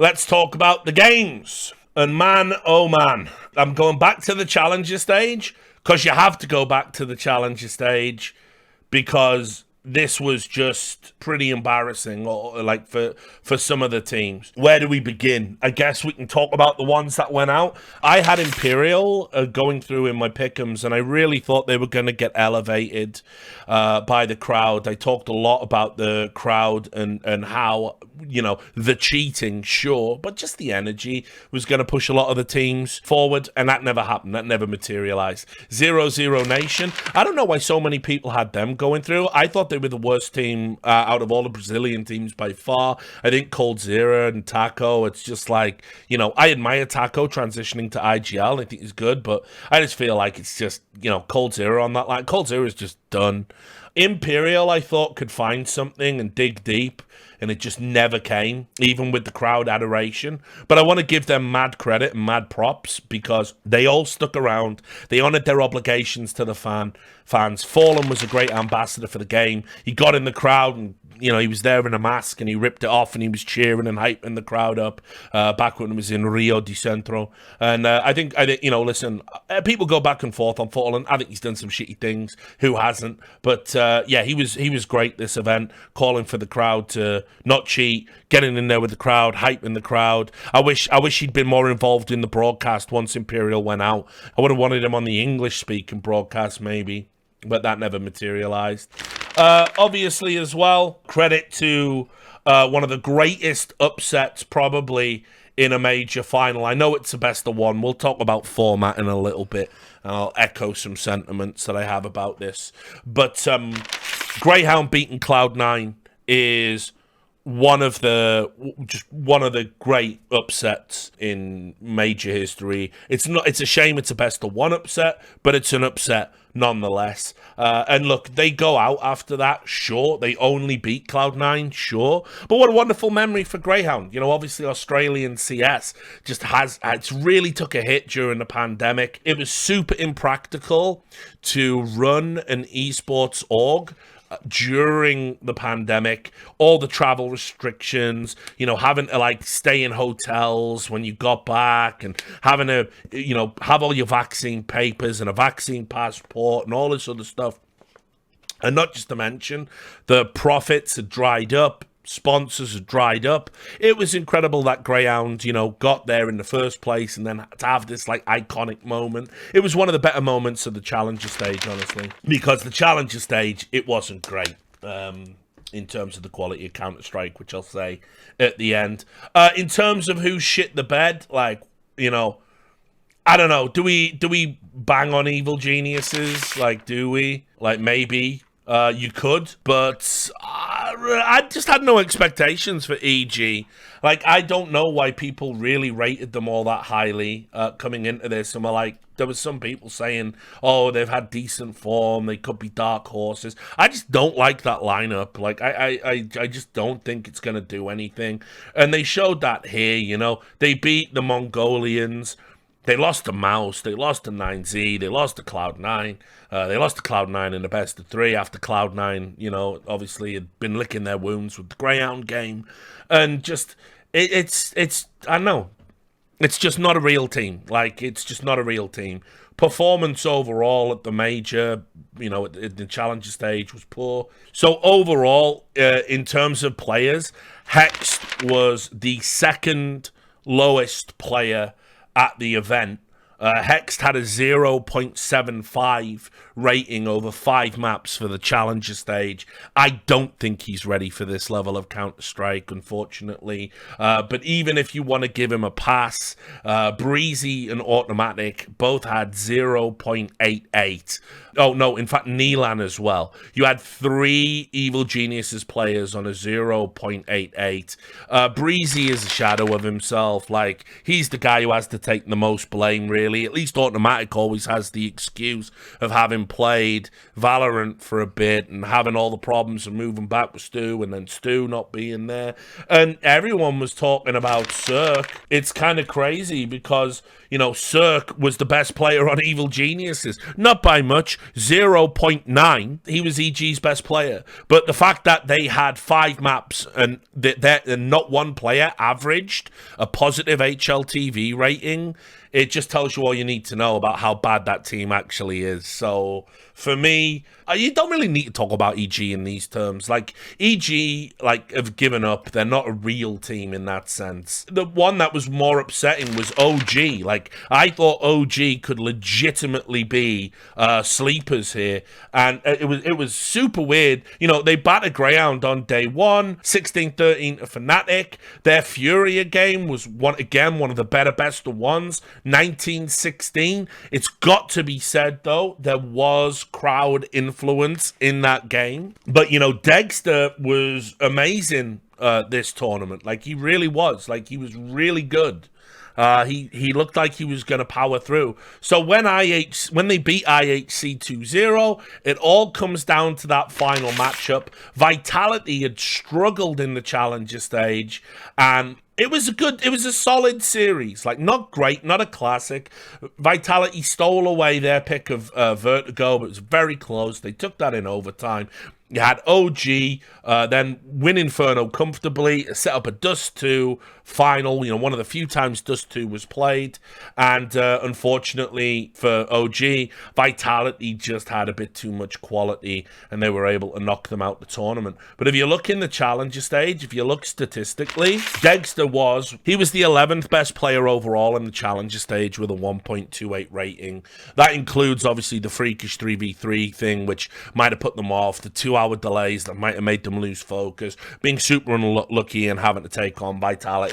let's talk about the games. And man, oh man, I'm going back to the Challenger stage because you have to go back to the Challenger stage because this was just pretty embarrassing, or like for some of the teams. Where do we begin? I guess we can talk about the ones that went out. I had Imperial going through in my pick'ems, and I really thought they were going to get elevated by the crowd. I talked a lot about the crowd and how, the cheating, sure, but just the energy was going to push a lot of the teams forward, and that never happened. That never materialized. 0-0 Nation. I don't know why so many people had them going through. I thought they were the worst team out of all the Brazilian teams by far. I think Cold Zero and Taco, it's just like, I admire Taco transitioning to IGL. I think he's good, but I just feel like it's just, Cold Zero on that line. Cold Zero is just done. Imperial, I thought, could find something and dig deep, and it just never came, even with the crowd adoration. But I want to give them mad credit and mad props because they all stuck around. They honored their obligations to the fans. Fallen was a great ambassador for the game. He got in the crowd and he was there in a mask and he ripped it off and he was cheering and hyping the crowd up back when it was in Rio de Centro. And I think, listen, people go back and forth on Fallen. I think he's done some shitty things. Who hasn't? But he was great this event, calling for the crowd to not cheat, getting in there with the crowd, hyping the crowd. I wish he'd been more involved in the broadcast once Imperial went out. I would have wanted him on the English-speaking broadcast maybe, but that never materialized. Obviously, as well, credit to one of the greatest upsets probably in a major final. I know it's a best of one. We'll talk about format in a little bit, and I'll echo some sentiments that I have about this. But Greyhound beating Cloud9 is one of the great upsets in major history. It's a shame it's a best of one upset, but it's an upset nonetheless. And look, they go out after that, sure. They only beat Cloud9, sure. But what a wonderful memory for Greyhound. Obviously Australian CS it's really took a hit during the pandemic. It was super impractical to run an esports org during the pandemic, all the travel restrictions, having to stay in hotels when you got back and having to, have all your vaccine papers and a vaccine passport and all this other stuff. And not just to mention, the profits had dried up, sponsors had dried up. It was incredible that Greyhound, got there in the first place and then to have this iconic moment. It was one of the better moments of the Challenger stage, honestly, because the Challenger stage, it wasn't great in terms of the quality of Counter-Strike, which I'll say at the end. In terms of who shit the bed, I don't know. Do we bang on evil geniuses? Do we? Maybe. You could, but I just had no expectations for EG. I don't know why people really rated them all that highly coming into this. And there was some people saying, oh, they've had decent form, they could be dark horses. I just don't like that lineup. I just don't think it's going to do anything. And they showed that here, they beat the Mongolians. They lost to Mouse, they lost to 9Z, they lost to Cloud9. They lost to Cloud9 in the best of three after Cloud9, obviously had been licking their wounds with the Greyhound game. And just, it's I don't know, it's just not a real team. It's just not a real team. Performance overall at the major, at the Challenger stage was poor. So overall, in terms of players, Hext was the second lowest player at the event. Hext had a 0.75 rating over 5 maps for the Challenger stage. I don't think he's ready for this level of Counter-Strike, unfortunately. But even if you want to give him a pass, Breezy and Automatic both had 0.88. Oh, no, in fact, Nelan as well. You had 3 Evil Geniuses players on a 0.88. Breezy is a shadow of himself. He's the guy who has to take the most blame, really. really. At least Automatic always has the excuse of having played Valorant for a bit and having all the problems of moving back with Stu and then Stu not being there. And everyone was talking about Cirque. It's kind of crazy because, you know, Cirque was the best player on Evil Geniuses. Not by much, 0.9. He was EG's best player. But the fact that they had 5 maps and not one player averaged a positive HLTV rating, it just tells you all you need to know about how bad that team actually is. So for me, you don't really need to talk about EG in these terms. Like, EG, like, have given up. They're not a real team in that sense. The one that was more upsetting was OG. Like, I thought OG could legitimately be sleepers here. And it was super weird. You know, they battered Greyhound on day one, 16-13 to Fnatic. Their Furia game was, one of the better best of ones, 19-16. It's got to be said, though, there was crowd influence in that game. But, you know, Dexter was amazing this tournament. Like, he really was. Like, he was really good. He looked like he was going to power through. So when they beat IHC 2-0, it all comes down to that final matchup. Vitality had struggled in the Challenger stage, and it was a solid series. Like, not great, not a classic. Vitality stole away their pick of Vertigo, but it was very close. They took that in overtime. You had OG, then win Inferno comfortably, set up a Dust 2 final, you know, one of the few times Dust 2 was played. And unfortunately for OG, Vitality just had a bit too much quality and they were able to knock them out the tournament. But if you look in the Challenger stage, if you look statistically, Dexter was the 11th best player overall in the Challenger stage with a 1.28 rating. That includes, obviously, the freakish 3v3 thing, which might have put them off, the 2-hour delays that might have made them lose focus, being super unlucky and having to take on Vitality.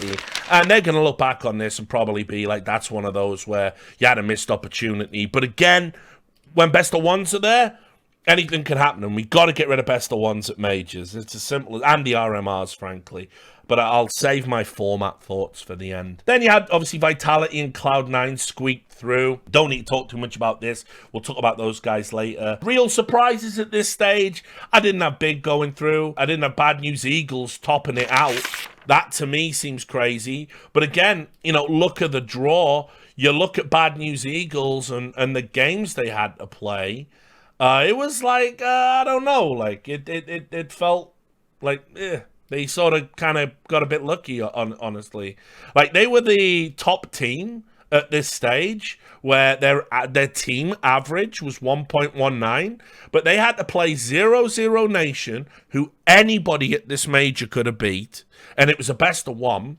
And they're going to look back on this and probably be like, that's one of those where you had a missed opportunity. But again, when best of ones are there, anything can happen, and we got to get rid of best of ones at majors. It's as simple as, and the RMRs, frankly. But I'll save my format thoughts for the end. Then you had, obviously, Vitality and Cloud9 squeaked through. Don't need to talk too much about this. We'll talk about those guys later. Real surprises at this stage. I didn't have Big going through. I didn't have Bad News Eagles topping it out. That, to me, seems crazy. But again, you know, look at the draw. You look at Bad News Eagles and the games they had to play. It was like, I don't know. Like, it felt like, they sort of kind of got a bit lucky, honestly. Like, they were the top team at this stage where their team average was 1.19, but they had to play 0-0 Nation, who anybody at this major could have beat, and it was a best of one.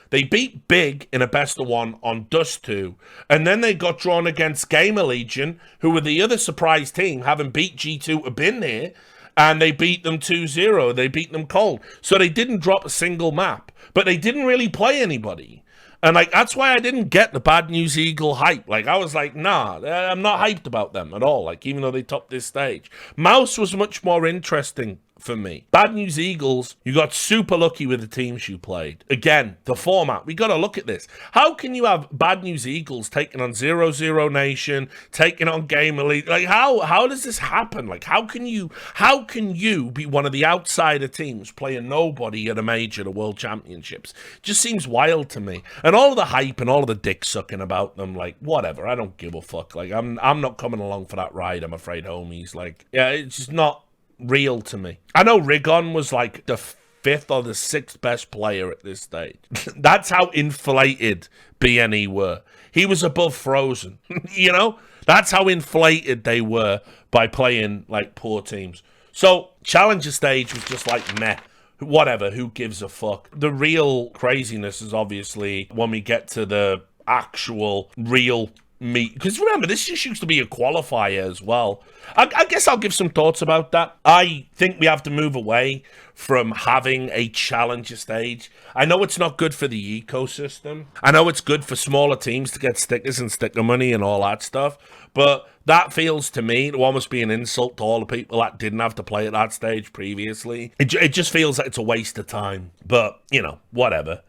They beat Big in a best of one on Dust 2, and then they got drawn against Gamer Legion, who were the other surprise team, having beat G2 have been here, and they beat them 2-0. They beat them cold. So they didn't drop a single map, but they didn't really play anybody. And, like, that's why I didn't get the Bad News Eagle hype. Like, I was like, nah, I'm not hyped about them at all, like, even though they topped this stage. Mouse was much more interesting for me. Bad News Eagles, you got super lucky with the teams you played. Again, the format, we got to look at this. How can you have Bad News Eagles taking on 0-0 Nation, taking on Game Elite? Like, how does this happen? Like, how can you be one of the outsider teams playing nobody at a major, the World Championships? Just seems wild to me. And all of the hype and all of the dick sucking about them, like, whatever, I don't give a fuck. Like, I'm not coming along for that ride, I'm afraid, homies. Like, yeah, it's just not real to me. I know Rigon was like the 5th or the 6th best player at this stage. That's how inflated BNE were. He was above Frozen. You know? That's how inflated they were by playing like poor teams. So Challenger stage was just like meh. Whatever, who gives a fuck? The real craziness is obviously when we get to the actual real meet, because remember, this just used to be a qualifier as well. I guess I'll give some thoughts about that. I think we have to move away from having a challenger stage. I know it's not good for the ecosystem. I know it's good for smaller teams to get stickers and sticker money and all that stuff, but that feels to me to almost be an insult to all the people that didn't have to play at that stage previously. It just feels like it's a waste of time, but, you know, whatever.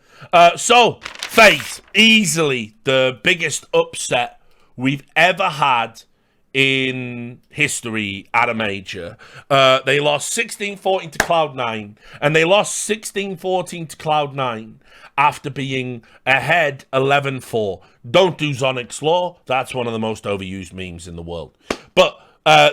So, FaZe, easily the biggest upset we've ever had in history at a major. They lost 16-14 to Cloud9, and they lost 16-14 to Cloud9 after being ahead 11-4. Don't do Zonic's Law. That's one of the most overused memes in the world. But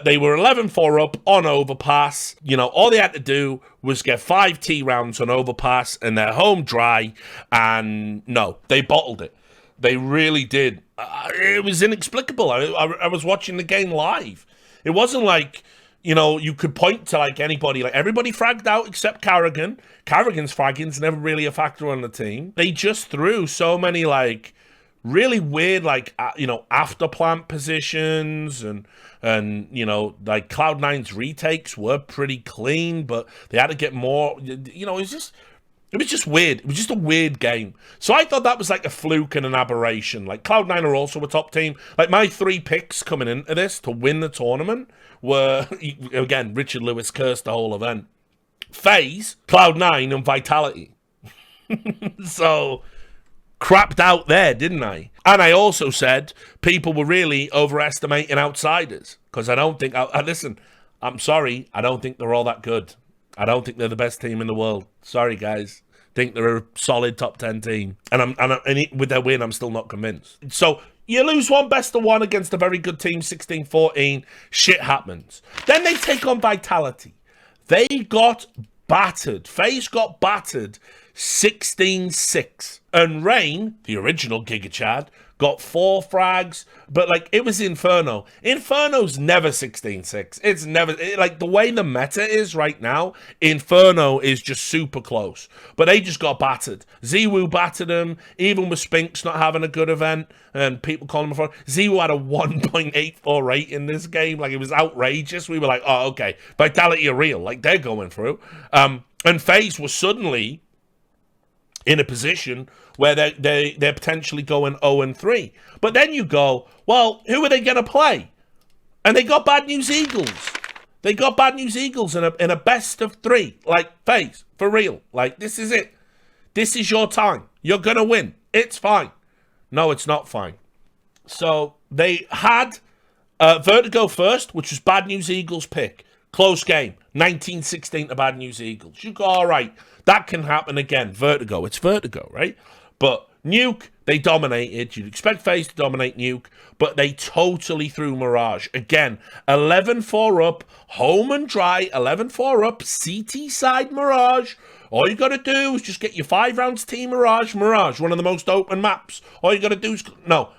they were 11-4 up on Overpass. You know, all they had to do was get 5 T rounds on Overpass, and they're home dry. And no, they bottled it. They really did. It was inexplicable. I was watching the game live. It wasn't like, you know, you could point to like anybody. Like everybody fragged out except Carrigan. Carrigan's fragging's never really a factor on the team. They just threw so many like really weird, like, you know, after plant positions and you know, like Cloud9's retakes were pretty clean, but they had to get more. You know, it was just weird. It was just a weird game. So I thought that was like a fluke and an aberration. Like Cloud9 are also a top team. Like my 3 picks coming into this to win the tournament were, again, Richard Lewis cursed the whole event. FaZe, Cloud9, and Vitality. So crapped out there, didn't I? And I also said people were really overestimating outsiders because I don't think. Listen, I'm sorry, I don't think they're all that good. I don't think they're the best team in the world. Sorry, guys. Think they're a solid top 10 team, and with their win, I'm still not convinced. So you lose one best of one against a very good team, 16-14. Shit happens. Then they take on Vitality. They got battered. FaZe got battered 16-6. And Rain, the original Giga Chad, got 4 frags, but like it was Inferno. Inferno's never 16-6. It's never like the way the meta is right now. Inferno is just super close, but they just got battered. ZWoo battered them, even with Spinks not having a good event, and people calling him a fraud. ZWoo had a 1.84 rate in this game. Like it was outrageous. We were like, oh, okay, Vitality are real. Like they're going through. And FaZe was suddenly in a position where they're potentially going 0-3. But then you go, well, who are they going to play? And they got Bad News Eagles. They got Bad News Eagles in a best of 3. Like, FaZe, for real. Like, this is it. This is your time. You're going to win. It's fine. No, it's not fine. So they had Vertigo first, which was Bad News Eagles' pick. Close game. 19-16 to Bad News Eagles. You go, all right. That can happen again. Vertigo. It's Vertigo, right? But Nuke, they dominated. You'd expect FaZe to dominate Nuke, but they totally threw Mirage. Again, 11-4 up, home and dry, 11-4 up, CT side Mirage. All you got to do is just get your 5 rounds team Mirage. Mirage, one of the most open maps. All you got to do is... No,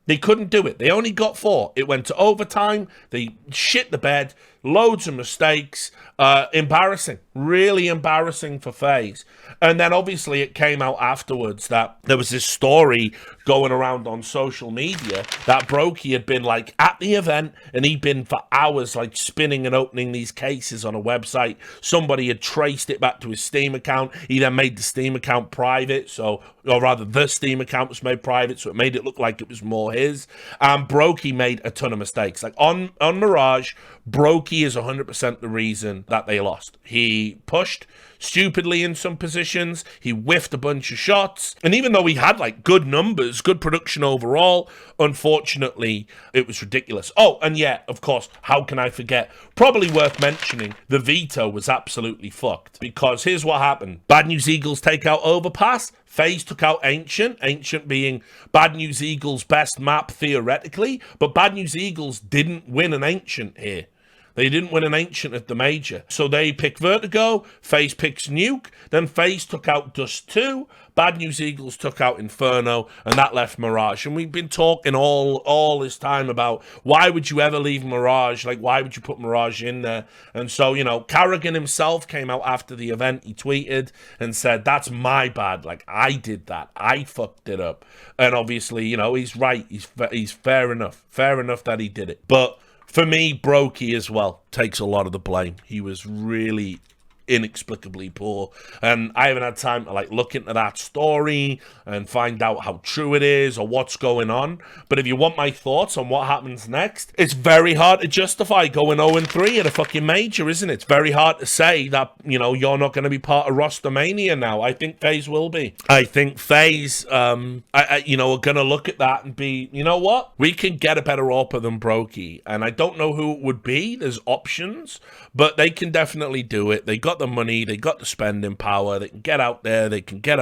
they couldn't do it. They only got 4. It went to overtime. They shit the bed. Loads of mistakes. Embarrassing. Really embarrassing for FaZe. And then obviously it came out afterwards that there was this story going around on social media that Brokey had been like at the event and he'd been for hours like spinning and opening these cases on a website. Somebody had traced it back to his Steam account. He then made the Steam account private, or rather the Steam account was made private, so it made it look like it was more his. And Brokey made a ton of mistakes. Like on Mirage, Brokey is 100% the reason that they lost. He pushed stupidly in some positions. He whiffed a bunch of shots. And even though he had like good numbers, good production overall, unfortunately, it was ridiculous. Oh, and yeah, of course, how can I forget? Probably worth mentioning, the veto was absolutely fucked. Because here's what happened. Bad News Eagles take out Overpass. FaZe took out Ancient. Ancient being Bad News Eagles' best map theoretically. But Bad News Eagles didn't win an Ancient here. They didn't win an Ancient at the major. So they pick Vertigo, FaZe picks Nuke, then FaZe took out Dust 2, Bad News Eagles took out Inferno, and that left Mirage. And we've been talking all this time about why would you ever leave Mirage? Like, why would you put Mirage in there? And so, you know, Carrigan himself came out after the event. He tweeted and said, that's my bad. Like, I did that. I fucked it up. And obviously, you know, he's right. He's fair enough. Fair enough that he did it. But for me, Brokey as well takes a lot of the blame. He was really inexplicably poor. And I haven't had time to like look into that story and find out how true it is or what's going on. But if you want my thoughts on what happens next, it's very hard to justify going 0-3 at a fucking major, isn't it? It's very hard to say that, you know, you're not going to be part of Rostermania now. I think FaZe will be. I think FaZe, you know, are going to look at that and be, you know what? We can get a better AWPer than Brokey. And I don't know who it would be. There's options, but they can definitely do it. They got the money. They got the spending power. They can get out there. They can get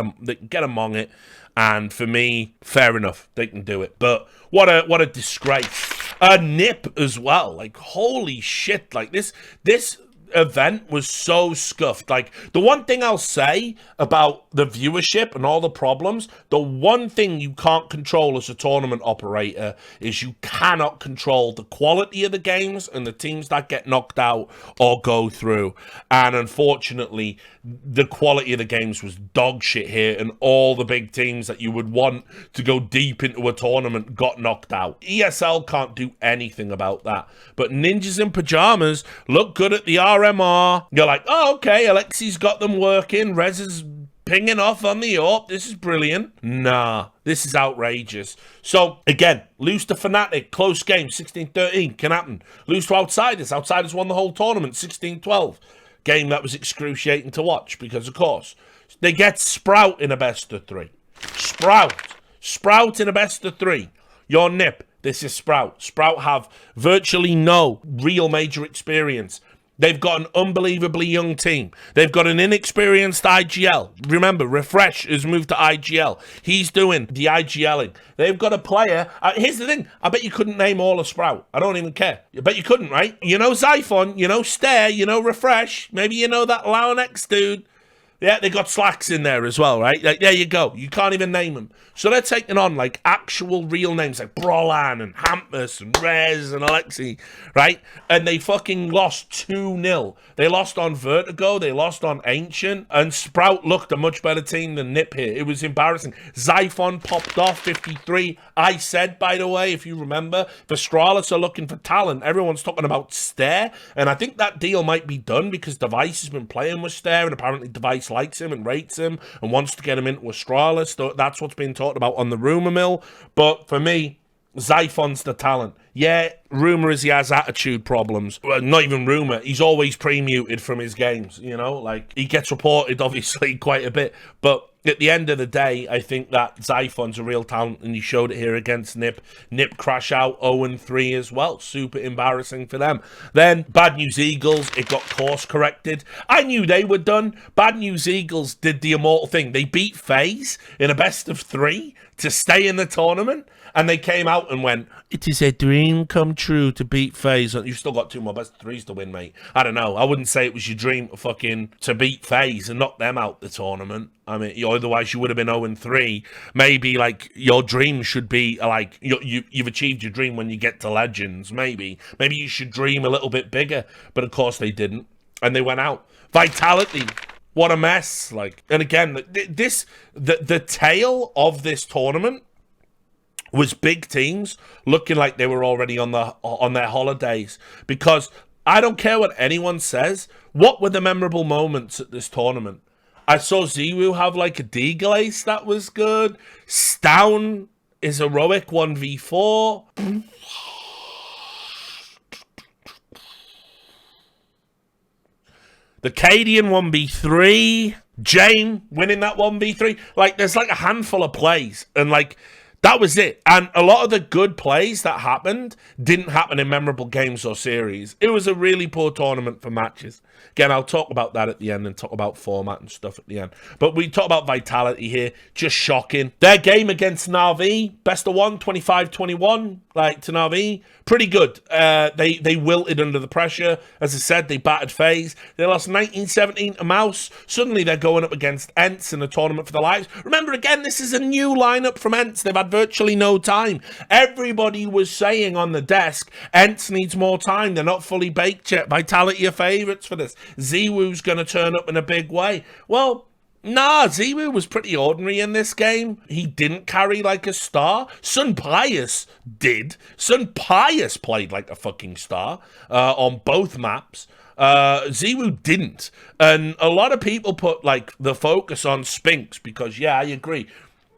among it. And for me, fair enough. They can do it. But what a disgrace. Nip as well. Like, holy shit. Like, this event was so scuffed. Like, the one thing I'll say about the viewership and all the problems, the one thing you can't control as a tournament operator is you cannot control the quality of the games and the teams that get knocked out or go through. And unfortunately, the quality of the games was dog shit here, and all the big teams that you would want to go deep into a tournament got knocked out. ESL can't do anything about that. But Ninjas in Pajamas look good at the RMR. You're like, oh, okay, Alexi's got them working. Rez is pinging off on the AWP. This is brilliant. Nah, this is outrageous. So, again, lose to Fnatic. Close game, 16-13. Can happen. Lose to Outsiders. Outsiders won the whole tournament, 16-12. Game that was excruciating to watch because, of course, they get Sprout in a best of 3. Sprout in a best of 3. Your Nip. This is Sprout. Sprout have virtually no real major experience. They've got an unbelievably young team. They've got an inexperienced IGL. Remember, Refresh has moved to IGL. He's doing the IGLing. They've got a player. Here's the thing. I bet you couldn't name all of Sprout. I don't even care. I bet you couldn't, right? You know Zyphon. You know Stare. You know Refresh. Maybe you know that Launex dude. Yeah, they got Slacks in there as well, right? Like, there you go. You can't even name them. So they're taking on, like, actual real names like Brolan and Hampus and Rez and Alexi, right? And they fucking lost 2-0. They lost on Vertigo. They lost on Ancient. And Sprout looked a much better team than Nip here. It was embarrassing. Zyphon popped off 53. I said, by the way, if you remember, the Astralis are looking for talent. Everyone's talking about Stare. And I think that deal might be done because Device has been playing with Stare, and apparently Device likes him and rates him and wants to get him into Astralis. That's what's being talked about on the rumor mill. But for me, Zyphon's the talent. Yeah, rumor is he has attitude problems. Well, not even rumor. He's always pre-muted from his games, you know? Like, he gets reported, obviously, quite a bit. But at the end of the day, I think that Zyphon's a real talent, and he showed it here against Nip. Nip crash out 0-3 as well. Super embarrassing for them. Then, Bad News Eagles, it got course corrected. I knew they were done. Bad News Eagles did the immortal thing. They beat FaZe in a best of 3 to stay in the tournament. And they came out and went, it is a dream come true to beat FaZe. You've still got 2 more best of 3s to win, mate. I don't know. I wouldn't say it was your dream to beat FaZe and knock them out the tournament. I mean, otherwise you would have been 0-3. Maybe, like, your dream should be, like, you've achieved your dream when you get to Legends, maybe. Maybe you should dream a little bit bigger. But, of course, they didn't. And they went out. Vitality. What a mess. Like, and again, the tale of this tournament was big teams looking like they were already on their holidays. Because I don't care what anyone says. What were the memorable moments at this tournament? I saw Ziwu have like a D-Glace that was good. Stown is heroic 1v4. The Cadian 1v3. Jane winning that 1v3. Like, there's like a handful of plays. And like, that was it. And a lot of the good plays that happened didn't happen in memorable games or series. It was a really poor tournament for matches. Again, I'll talk about that at the end and talk about format and stuff at the end. But we talk about Vitality here. Just shocking. Their game against Na'Vi, best of 1, 25-21, like, to Na'Vi. Pretty good. They wilted under the pressure. As I said, they battered FaZe. They lost 19-17 to Mouse. Suddenly they're going up against Ents in a tournament for their lives. Remember, again, this is a new lineup from Ents. They've had virtually no time. Everybody was saying on the desk, Ents needs more time. They're not fully baked yet. Vitality are favourites for this. Ziwu's going to turn up in a big way. Well, nah, Ziwu was pretty ordinary in this game. He didn't carry like a star. Sun Pius did. Sun Pius played like a fucking star on both maps. Ziwu didn't. And a lot of people put like the focus on Spinks because, yeah, I agree.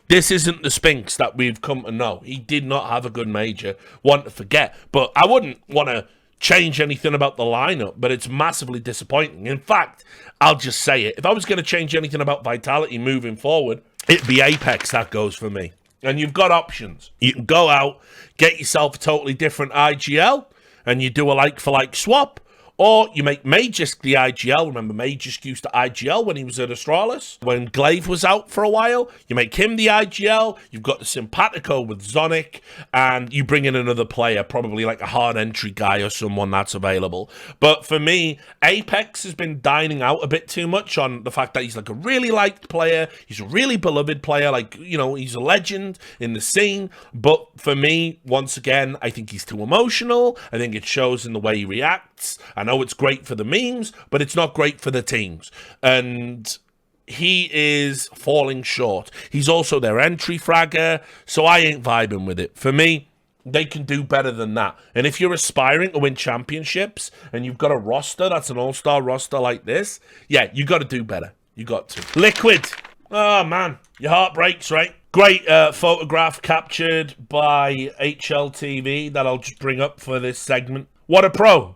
This isn't the Spinks that we've come to know. He did not have a good major. One to forget. But I wouldn't want to change anything about the lineup, but it's massively disappointing. In fact, I'll just say it. If I was going to change anything about Vitality moving forward, it'd be Apex that goes for me. And you've got options. You can go out, get yourself a totally different IGL, and you do a like-for-like swap, or you make Magisk the IGL. Remember, Magisk used to IGL when he was at Astralis. When Glaive was out for a while, you make him the IGL. You've got the Simpatico with Zonic, and you bring in another player, probably like a hard entry guy or someone that's available. But for me, Apex has been dining out a bit too much on the fact that he's like a really liked player. He's a really beloved player. Like, you know, he's a legend in the scene. But for me, once again, I think he's too emotional. I think it shows in the way he reacts. I know it's great for the memes, but it's not great for the teams. And he is falling short. He's also their entry fragger, so I ain't vibing with it. For me, they can do better than that. And if you're aspiring to win championships and you've got a roster that's an all-star roster like this, yeah, you got to do better. You got to. Liquid. Oh, man. Your heart breaks, right? Great photograph captured by HLTV that I'll just bring up for this segment. What a pro.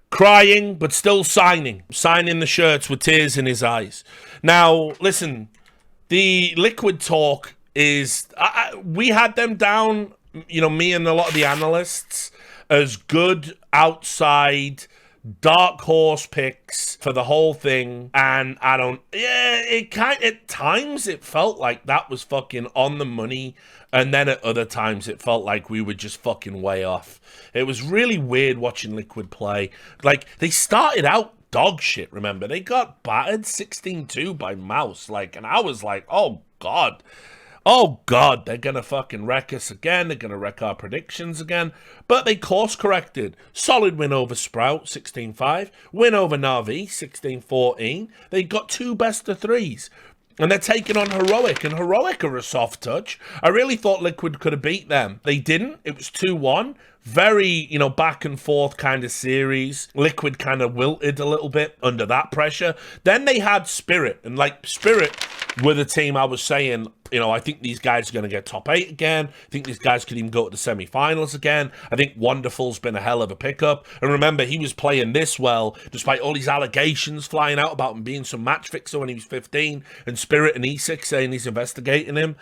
Crying, but still signing. Signing the shirts with tears in his eyes. Now, listen, the Liquid talk is... we had them down, you know, me and a lot of the analysts, as good outside dark horse picks for the whole thing. And I don't... Yeah, at times it felt like that was fucking on the money. And then at other times it felt like we were just fucking way off. It was really weird watching Liquid play. Like, they started out dog shit, remember? They got battered 16-2 by Mouse. Like, and I was like, oh, God. Oh, God, they're going to fucking wreck us again. They're going to wreck our predictions again. But they course-corrected. Solid win over Sprout, 16-5. Win over Na'Vi, 16-14. They got 2 best-of-3s. And they're taking on Heroic, and Heroic are a soft touch. I really thought Liquid could have beat them. They didn't. It was 2-1. Very, you know, back and forth kind of series. Liquid kind of wilted a little bit under that pressure. Then they had Spirit, and like Spirit were the team I was saying, you know, I think these guys are going to get top 8 again. I think these guys could even go to the semi-finals again. I think Wonderful's been a hell of a pickup. And remember, he was playing this well, despite all these allegations flying out about him being some match fixer when he was 15, and Spirit and E6 saying he's investigating him.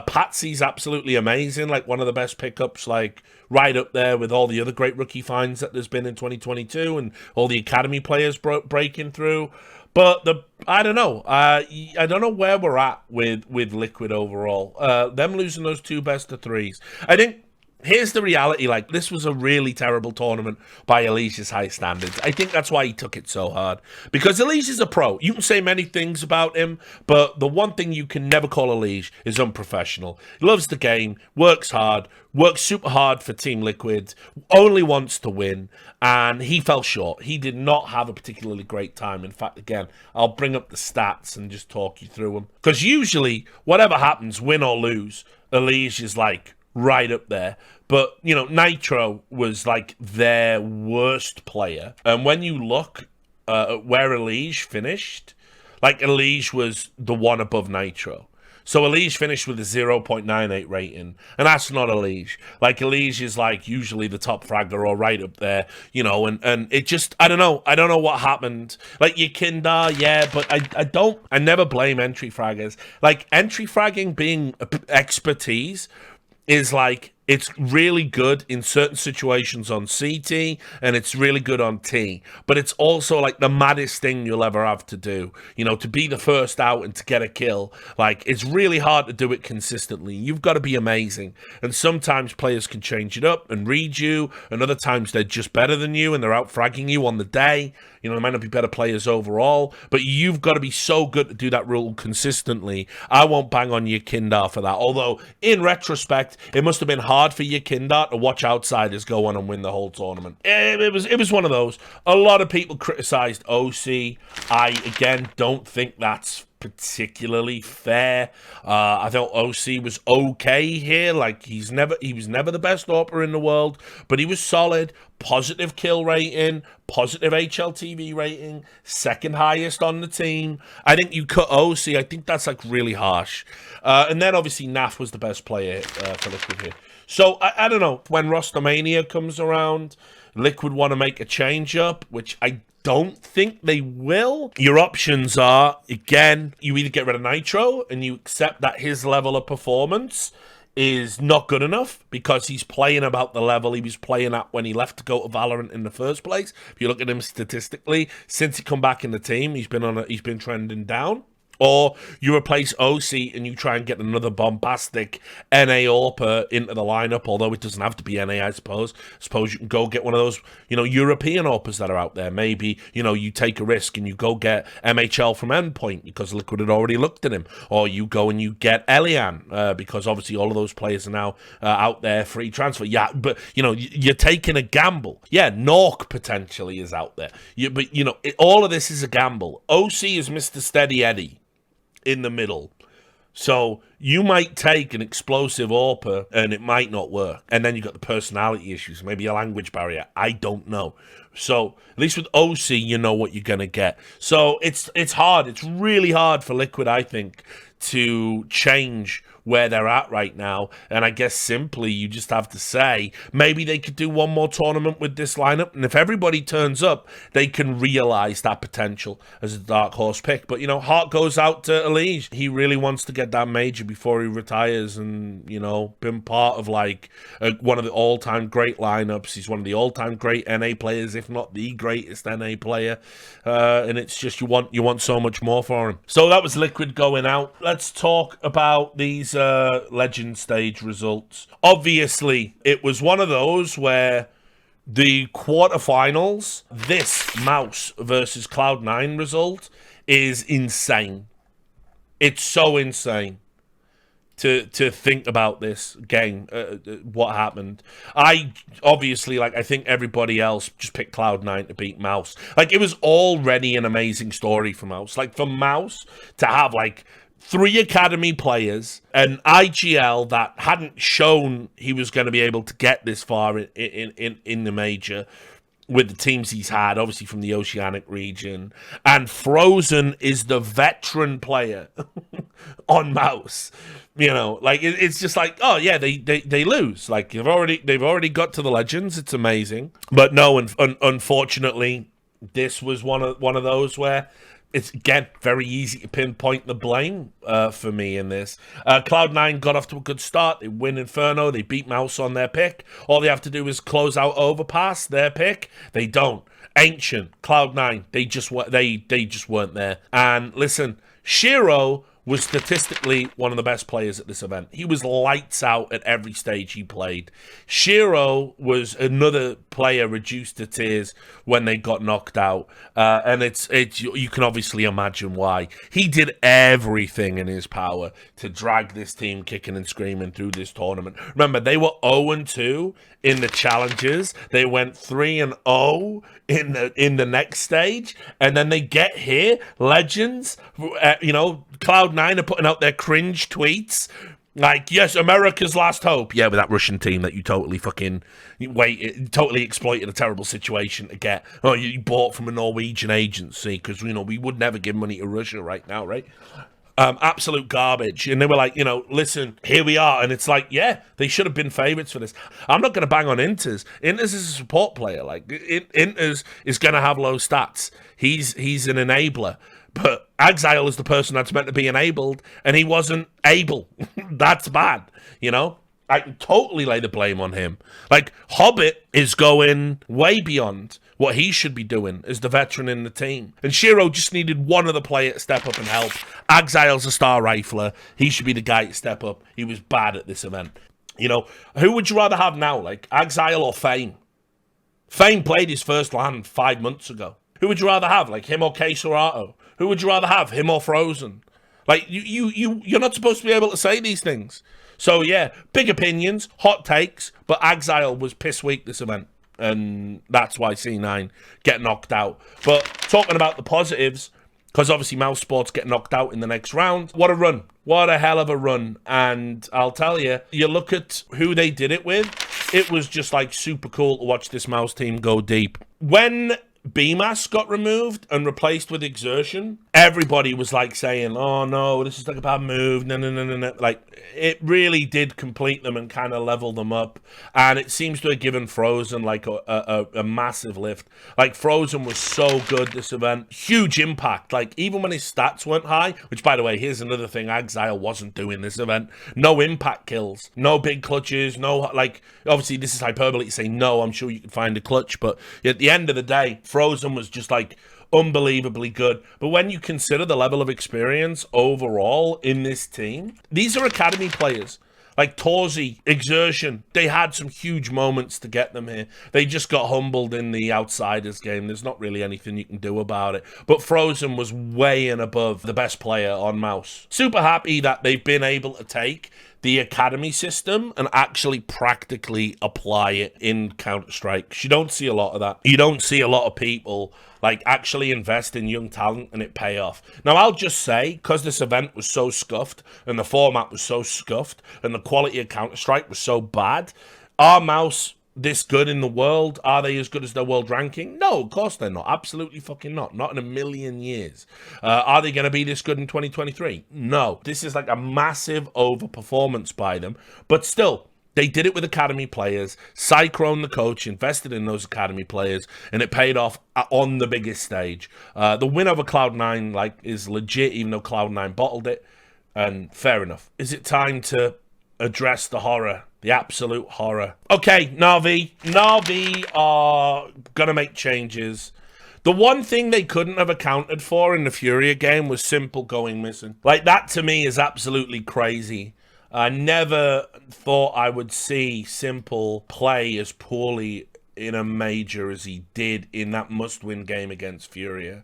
Patsy's absolutely amazing, like one of the best pickups, like right up there with all the other great rookie finds that there's been in 2022 and all the academy players breaking through. But I don't know. I don't know where we're at with Liquid overall. Them losing those 2 best-of-3s. I think here's the reality. Like, this was a really terrible tournament by Elijah's high standards. I think that's why he took it so hard. Because Elijah's a pro. You can say many things about him, but the one thing you can never call Elijah is unprofessional. He loves the game, works hard, works super hard for Team Liquid, only wants to win, and he fell short. He did not have a particularly great time. In fact, again, I'll bring up the stats and just talk you through them. Because usually, whatever happens, win or lose, Elijah's like right up there. But, you know, Nitro was like their worst player. And when you look at where Elijah finished, like Elijah was the one above Nitro. So Elijah finished with a 0.98 rating, and that's not Elijah. Like, Elijah is like usually the top fragger or right up there, you know, and it just, I don't know what happened. Like, your Kindar, yeah, but I never blame entry fraggers. Like, entry fragging being expertise is like, it's really good in certain situations on CT, and it's really good on T. But it's also like the maddest thing you'll ever have to do. You know, to be the first out and to get a kill. Like, it's really hard to do it consistently. You've got to be amazing. And sometimes players can change it up and read you, and other times they're just better than you and they're out fragging you on the day. You know, they might not be better players overall, but you've got to be so good to do that rule consistently. I won't bang on your Kindar for that. Although, in retrospect, it must have been hard hard for your Kindar to watch outsiders go on and win the whole tournament. It was one of those. A lot of people criticized OC. I, again, don't think that's particularly fair. I thought OC was okay here. Like, he was never the best AWPer in the world, but he was solid. Positive kill rating, positive HLTV rating, second highest on the team. I think you cut OC. I think that's like really harsh. And then obviously Naf was the best player for Liquid here. So I don't know, when Rostomania comes around, Liquid want to make a change up, which I don't think they will. Your options are, again, you either get rid of Nitro and you accept that his level of performance is not good enough because he's playing about the level he was playing at when he left to go to Valorant in the first place. If you look at him statistically, since he come back in the team, he's been trending down. Or you replace OC and you try and get another bombastic NA AWPer into the lineup, although it doesn't have to be NA, I suppose. Suppose you can go get one of those, European AWPers that are out there. Maybe, you take a risk and you go get MHL from Endpoint because Liquid had already looked at him. Or you go and you get Elian because obviously all of those players are now out there, free transfer. Yeah, but, you're taking a gamble. Yeah, Nork potentially is out there. All of this is a gamble. OC is Mr. Steady Eddie in the middle. So you might take an explosive AWPer and it might not work. And then you've got the personality issues, maybe a language barrier. I don't know. So at least with OC, you know what you're going to get. So it's hard. It's really hard for Liquid, I think, to change where they're at right now. And I guess simply you just have to say maybe they could do one more tournament with this lineup, and if everybody turns up, they can realize that potential as a dark horse pick. But heart goes out to Elige. He really wants to get that major before he retires, and been part of like one of the all-time great lineups. He's one of the all-time great NA players, if not the greatest NA player, and it's just you want so much more for him. So that was Liquid going out. Let's talk about these Legend stage results. Obviously, it was one of those where the quarterfinals, this Mouse versus Cloud9 result is insane. It's so insane to think about this game, what happened. I obviously, I think everybody else just picked Cloud9 to beat Mouse. It was already an amazing story for Mouse. For Mouse to have 3 academy players, an IGL that hadn't shown he was going to be able to get this far in the major with the teams he's had, obviously from the Oceanic region, and Frozen is the player on Mouse. It's just oh yeah, they lose. They've already got to the Legends. It's amazing, but no, unfortunately, this was one of those where it's, again, very easy to pinpoint the blame for me in this. Cloud9 got off to a good start. They win Inferno. They beat Mouse on their pick. All they have to do is close out Overpass, their pick. They don't. Ancient, Cloud9, they just weren't there. And listen, Shiro was statistically one of the best players at this event. He was lights out at every stage he played. Shiro was another player reduced to tears when they got knocked out. And it's you can obviously imagine why. He did everything in his power to drag this team kicking and screaming through this tournament. Remember, they were 0-2 in the challenges. They went 3-0 in the next stage, and then they get here, Legends, Cloud9 are putting out their cringe tweets yes, America's last hope. Yeah, with that Russian team that you totally totally exploited a terrible situation to get. Oh, you bought from a Norwegian agency because we would never give money to Russia right now, right? Absolute garbage. And they were listen, here we are. And it's yeah, they should have been favourites for this. I'm not going to bang on Inters. Inters is a support player. Inters is going to have low stats. He's an enabler. But Exile is the person that's meant to be enabled, and he wasn't able. That's bad, I can totally lay the blame on him. Hobbit is going way beyond what he should be doing as the veteran in the team. And Shiro just needed one other player to step up and help. Exile's a star rifler. He should be the guy to step up. He was bad at this event. Who would you rather have now, Exile or Fame? Fame played his first LAN 5 months ago. Who would you rather have, him or K-Serato? Who would you rather have, him or Frozen? You're not supposed to be able to say these things. So yeah, big opinions, hot takes, but Exile was piss weak this event. And that's why C9 get knocked out. But talking about the positives, because obviously Mouse Sports get knocked out in the next round. What a run. What a hell of a run. And I'll tell you, you look at who they did it with, it was just like super cool to watch this Mouse team go deep. When BMAS got removed and replaced with Exertion, everybody was like saying, oh no, this is like a bad move, no. Like, it really did complete them and kind of level them up. And it seems to have given Frozen like a massive lift. Like, Frozen was so good this event. Huge impact. Like, even when his stats weren't high, which by the way, here's another thing Exile wasn't doing this event. No impact kills, no big clutches, no, like, obviously this is hyperbole to say no, I'm sure you can find a clutch, but at the end of the day, Frozen was just like unbelievably good. But when you consider the level of experience overall in this team, these are academy players like Torzi, Exertion. They had some huge moments to get them here. They just got humbled in the Outsiders game. There's not really anything you can do about it. But Frozen was way and above the best player on Mouse. Super happy that they've been able to take the academy system and actually practically apply it in Counter-Strike. You don't see a lot of that. You don't see a lot of people like actually invest in young talent and it pay off. Now, I'll just say, because this event was so scuffed and the format was so scuffed and the quality of Counter-Strike was so bad, are Mouse this good in the world? Are they as good as their world ranking? No, of course they're not. Absolutely fucking not. Not in a million years. Are they going to be this good in 2023? No. This is like a massive overperformance by them. But still, they did it with academy players. Cyclone, the coach, invested in those academy players, and it paid off on the biggest stage. The win over Cloud9 like is legit, even though Cloud9 bottled it. And fair enough. Is it time to address the horror? The absolute horror. Okay, Na'Vi. Na'Vi are going to make changes. The one thing they couldn't have accounted for in the Furia game was Simple going missing. Like, that to me is absolutely crazy. I never thought I would see Simple play as poorly in a major as he did in that must-win game against Furia.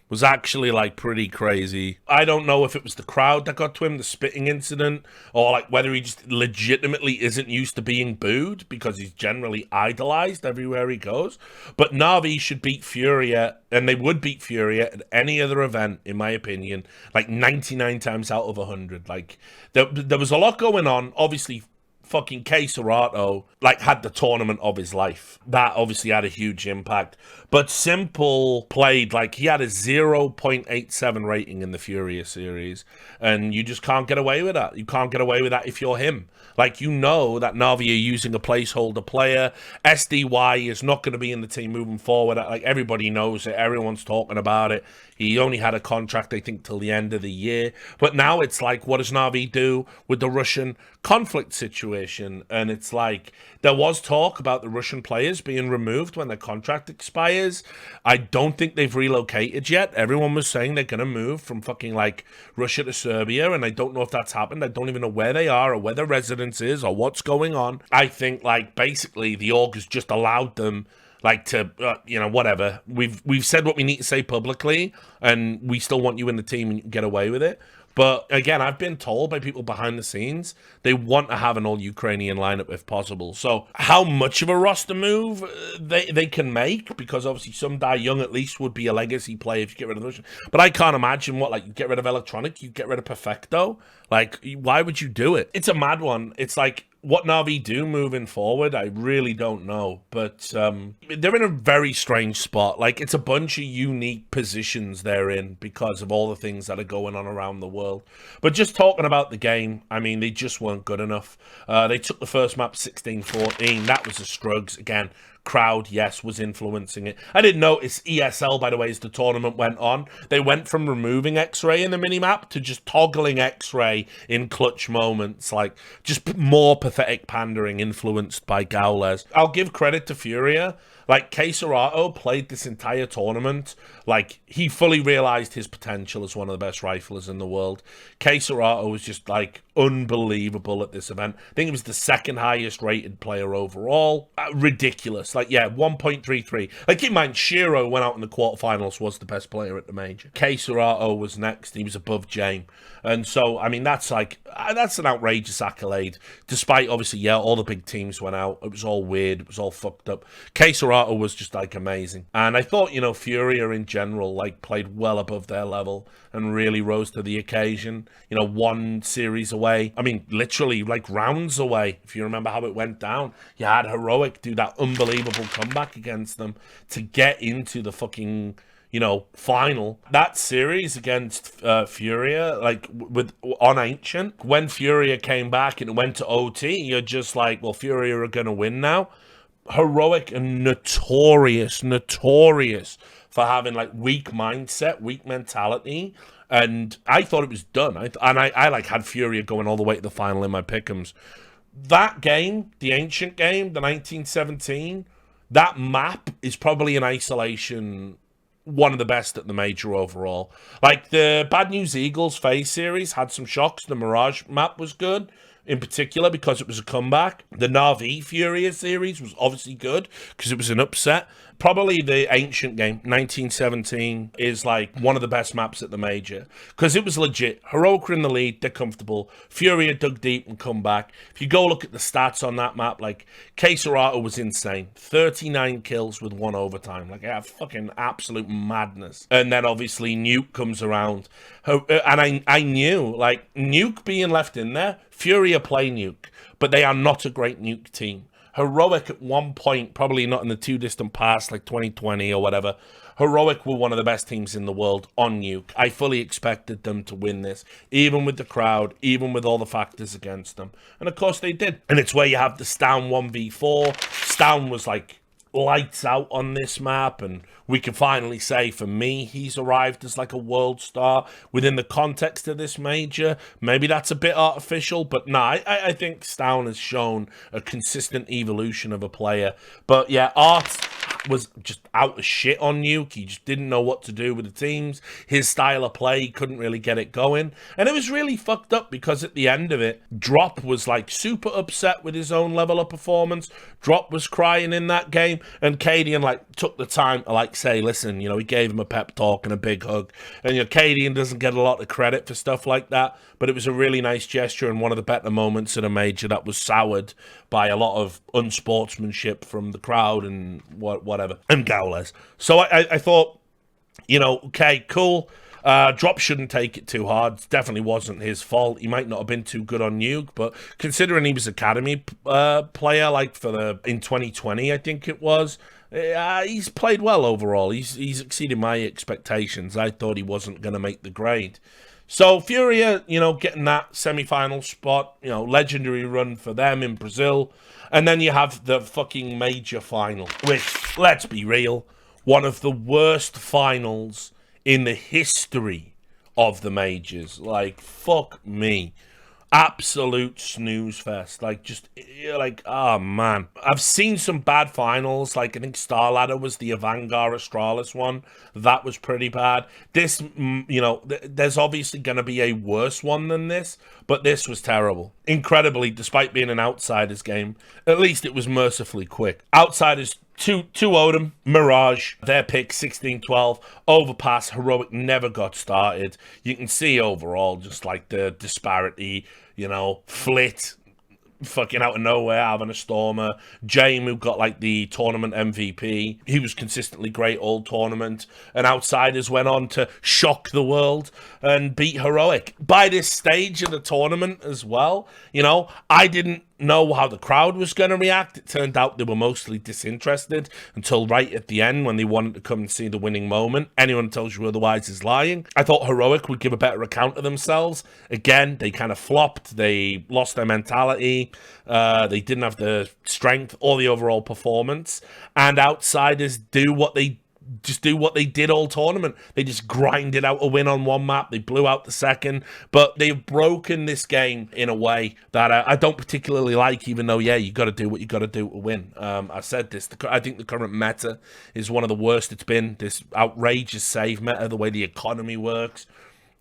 Was actually like pretty crazy. I don't know if it was the crowd that got to him, the spitting incident, or like whether he just legitimately isn't used to being booed because he's generally idolized everywhere he goes. But Na'Vi should beat Furia, and they would beat Furia at any other event, in my opinion, like 99 times out of 100. Like, there was a lot going on. Obviously, fucking K Serato like had the tournament of his life. That obviously had a huge impact. But Simple played like he had a 0.87 rating in the Furia series, and you just can't get away with that. You can't get away with that if you're him. Like, you know that Na'Vi are using a placeholder player. SDY is not going to be in the team moving forward. Like, everybody knows it. Everyone's talking about it. He only had a contract, I think, till the end of the year. But now it's like, what does Na'Vi do with the Russian conflict situation? And it's like, there was talk about the Russian players being removed when their contract expires. I don't think they've relocated yet. Everyone was saying they're going to move from fucking, like, Russia to Serbia, and I don't know if that's happened. I don't even know where they are or where their residence is or what's going on. I think, like, basically the org has just allowed them like to, whatever. We've said what we need to say publicly, and we still want you in the team and you can get away with it. But again, I've been told by people behind the scenes, they want to have an all-Ukrainian lineup if possible. So how much of a roster move they can make, because obviously some Die Young at least would be a legacy player if you get rid of the Russian. But I can't imagine what, like, you get rid of Electronic, you get rid of Perfecto. Like, why would you do it? It's a mad one. It's like, what Na'Vi do moving forward, I really don't know. But they're in a very strange spot. Like, it's a bunch of unique positions they're in because of all the things that are going on around the world. But just talking about the game, I mean, they just weren't good enough. They took the first map 16-14. That was a Scruggs. Again, crowd, yes, was influencing it. I didn't notice ESL, by the way, as the tournament went on. They went from removing X-Ray in the minimap to just toggling X-Ray in clutch moments. Like, just more pathetic pandering influenced by Gaules. I'll give credit to Furia. Like, K Serato played this entire tournament. Like, he fully realized his potential as one of the best riflers in the world. K Serato was just, like, unbelievable at this event. I think he was the second highest rated player overall. Ridiculous. points. Like, yeah, 1.33. Like, keep in mind, Shiro went out in the quarterfinals, was the best player at the major. Kei Serato was next. He was above James. And so, I mean, that's an outrageous accolade. Despite, obviously, yeah, all the big teams went out. It was all weird. It was all fucked up. Kei Serato was just, like, amazing. And I thought, Furia in general, like, played well above their level and really rose to the occasion. One series away. I mean, literally, like, rounds away. If you remember how it went down, you had Heroic do that unbelievable comeback against them to get into the fucking final. That series against Furia, like on Ancient, when Furia came back and it went to OT, you're just like, well, Furia are gonna win now. Heroic and notorious for having like weak mindset, weak mentality, and I thought it was done. I like had Furia going all the way to the final in my pick'ems. That game, the Ancient game, the 1917, that map is probably in isolation one of the best at the major overall. Like, the Bad News Eagles phase series had some shocks. The Mirage map was good, in particular, because it was a comeback. The Na'Vi Furia series was obviously good, because it was an upset. Probably the Ancient game, 1917, is like one of the best maps at the major, because it was legit. Heroic were in the lead, they're comfortable. Furia dug deep and come back. If you go look at the stats on that map, like, Kei Serato was insane. 39 kills with 1 overtime. Like, yeah, fucking absolute madness. And then obviously Nuke comes around. And I knew, like, Nuke being left in there, Furia play Nuke, but they are not a great Nuke team. Heroic at one point, probably not in the too distant past, like 2020 or whatever, Heroic were one of the best teams in the world on Nuke. I fully expected them to win this, even with the crowd, even with all the factors against them. And of course they did. And it's where you have the Stown 1v4. Stown was like lights out on this map, and we can finally say, for me, he's arrived as like a world star within the context of this major. Maybe that's a bit artificial, but nah, I think Stown has shown a consistent evolution of a player. But yeah, Art was just out of shit on Nuke. He just didn't know what to do with the teams. His style of play, he couldn't really get it going. And it was really fucked up, because at the end of it, Drop was like super upset with his own level of performance. Drop was crying in that game, and Cadian like took the time to like say, listen, he gave him a pep talk and a big hug. And Cadian doesn't get a lot of credit for stuff like that, but it was a really nice gesture and one of the better moments in a major that was soured by a lot of unsportsmanship from the crowd and whatever, and Gowles. So I thought, okay, cool. Drop shouldn't take it too hard. It definitely wasn't his fault. He might not have been too good on Nuke, but considering he was academy player, like in 2020, I think it was, he's played well overall. He's exceeded my expectations. I thought he wasn't going to make the grade. So Furia, getting that semi-final spot, legendary run for them in Brazil. And then you have the fucking major final, which, let's be real, one of the worst finals in the history of the majors. Like, fuck me. Absolute snooze fest. Like, just, like, oh, man. I've seen some bad finals. Like, I think Star Ladder was the Avangar Astralis one. That was pretty bad. This, there's obviously going to be a worse one than this, but this was terrible. Incredibly, despite being an Outsiders game, at least it was mercifully quick. Outsiders 2 Odom, Mirage, their pick 16-12, Overpass, Heroic never got started. You can see overall just like the disparity, Flit fucking out of nowhere having a stormer. James, who got like the tournament MVP, he was consistently great all tournament, and Outsiders went on to shock the world and beat Heroic. By this stage of the tournament as well, I didn't know how the crowd was going to react. It turned out they were mostly disinterested until right at the end when they wanted to come and see the winning moment. Anyone who tells you otherwise is lying. I thought Heroic would give a better account of themselves. Again, they kind of flopped. They lost their mentality. They didn't have the strength or the overall performance. And Outsiders do what they did all tournament. They just grinded out a win on one map. They blew out the second, but they've broken this game in a way that I don't particularly like, even though, yeah, you got to do what you got to do to win. I said this, I think the current meta is one of the worst it's been. This outrageous save meta, the way the economy works,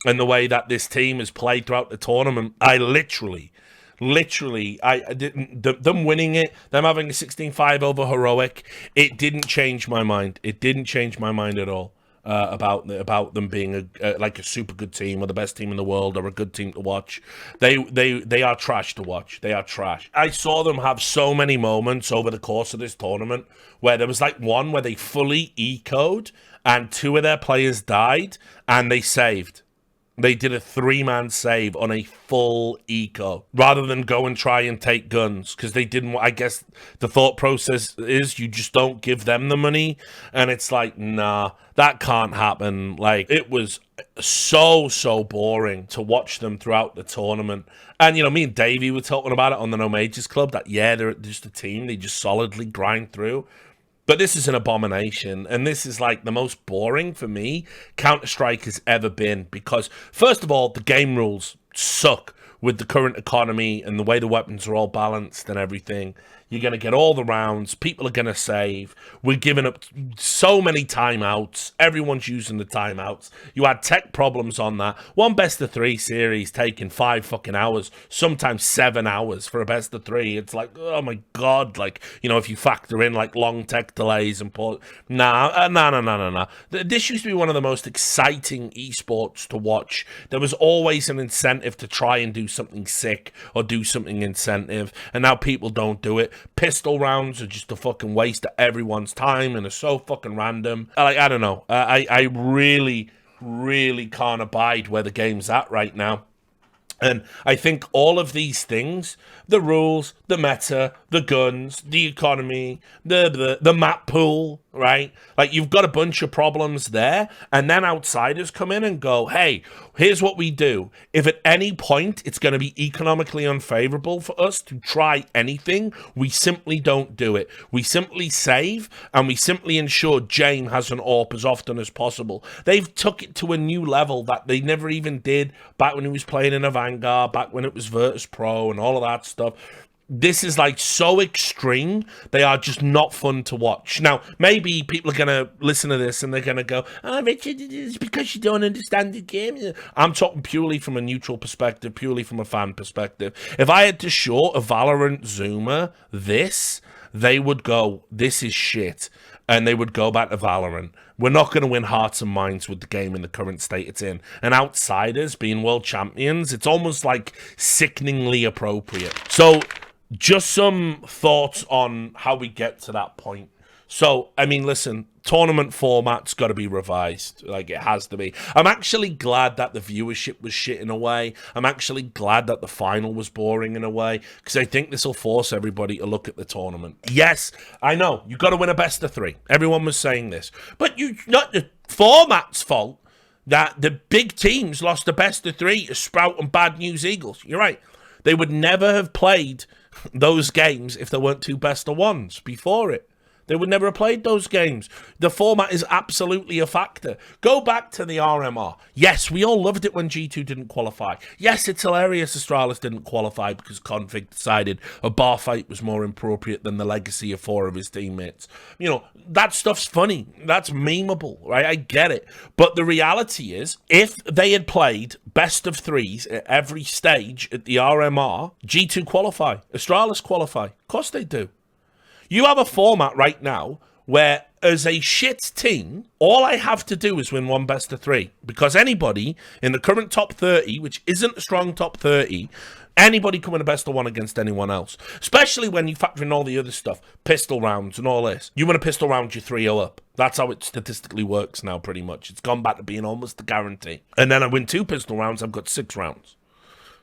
and the way that this team has played throughout the tournament. I literally literally, I didn't, them winning it, them having a 16-5 over Heroic, it didn't change my mind. It didn't change my mind at all. About them being like a super good team or the best team in the world or a good team to watch. They are trash to watch. They are trash. I saw them have so many moments over the course of this tournament where there was like one where they fully ecoed and 2 of their players died and they saved. They did a 3-man save on a full eco rather than go and try and take guns because they didn't. I guess the thought process is you just don't give them the money, and it's like, nah, that can't happen. Like, it was so boring to watch them throughout the tournament. And, you know, me and Davey were talking about it on the No Majors Club that, yeah, they're just a team. They just solidly grind through. But this is an abomination, and this is like the most boring for me Counter-Strike has ever been because, first of all, the game rules suck with the current economy and the way the weapons are all balanced and everything. You're going to get all the rounds. People are going to save. We're giving up so many timeouts. Everyone's using the timeouts. You had tech problems on that. One best of 3 series taking 5 fucking hours, sometimes 7 hours for a best of 3. It's like, oh my God. Like, you know, if you factor in like long tech delays and nah. This used to be one of the most exciting esports to watch. There was always an incentive to try and do something sick or do something incentive. And now people don't do it. Pistol rounds are just a fucking waste of everyone's time and are so fucking random. Like, I don't know. I really can't abide where the game's at right now. And I think all of these things, the rules, the meta, the guns, the economy, the map pool, right? Like, you've got a bunch of problems there, and then outsiders come in and go, hey, here's what we do. If at any point it's going to be economically unfavorable for us to try anything, we simply don't do it. We simply save, and we simply ensure Jane has an AWP as often as possible. They've took it to a new level that they never even did back when he was playing in a Vanguard, back when it was Virtus Pro and all of that stuff. This is like so extreme. They are just not fun to watch. Now, maybe people are going to listen to this and they're going to go, oh, Richard, it's because you don't understand the game. I'm talking purely from a neutral perspective, purely from a fan perspective. If I had to show a Valorant Zoomer this, they would go, this is shit. And they would go back to Valorant. We're not going to win hearts and minds with the game in the current state it's in. And outsiders being world champions, it's almost like sickeningly appropriate. So, just some thoughts on how we get to that point. So, I mean, listen, tournament format's got to be revised. Like, it has to be. I'm actually glad that the viewership was shit in a way. I'm actually glad that the final was boring in a way, because I think this will force everybody to look at the tournament. Yes, I know, you got to win a best of 3. Everyone was saying this. But not the format's fault that the big teams lost the best of 3 to Sprout and Bad News Eagles. You're right. They would never have played those games if there weren't 2 best of 1s before it. They would never have played those games. The format is absolutely a factor. Go back to the RMR. Yes, we all loved it when G2 didn't qualify. Yes, it's hilarious Astralis didn't qualify because Config decided a bar fight was more appropriate than the legacy of 4 of his teammates. You know, that stuff's funny. That's memeable, right? I get it. But the reality is, if they had played best of 3s at every stage at the RMR, G2 qualify. Astralis qualify. Of course they do. You have a format right now where, as a shit team, all I have to do is win 1 best of 3. Because anybody in the current top 30, which isn't a strong top 30, anybody can win a best of 1 against anyone else. Especially when you factor in all the other stuff, pistol rounds and all this. You win a pistol round, you're 3-0 up. That's how it statistically works now, pretty much. It's gone back to being almost a guarantee. And then I win 2 pistol rounds, I've got 6 rounds.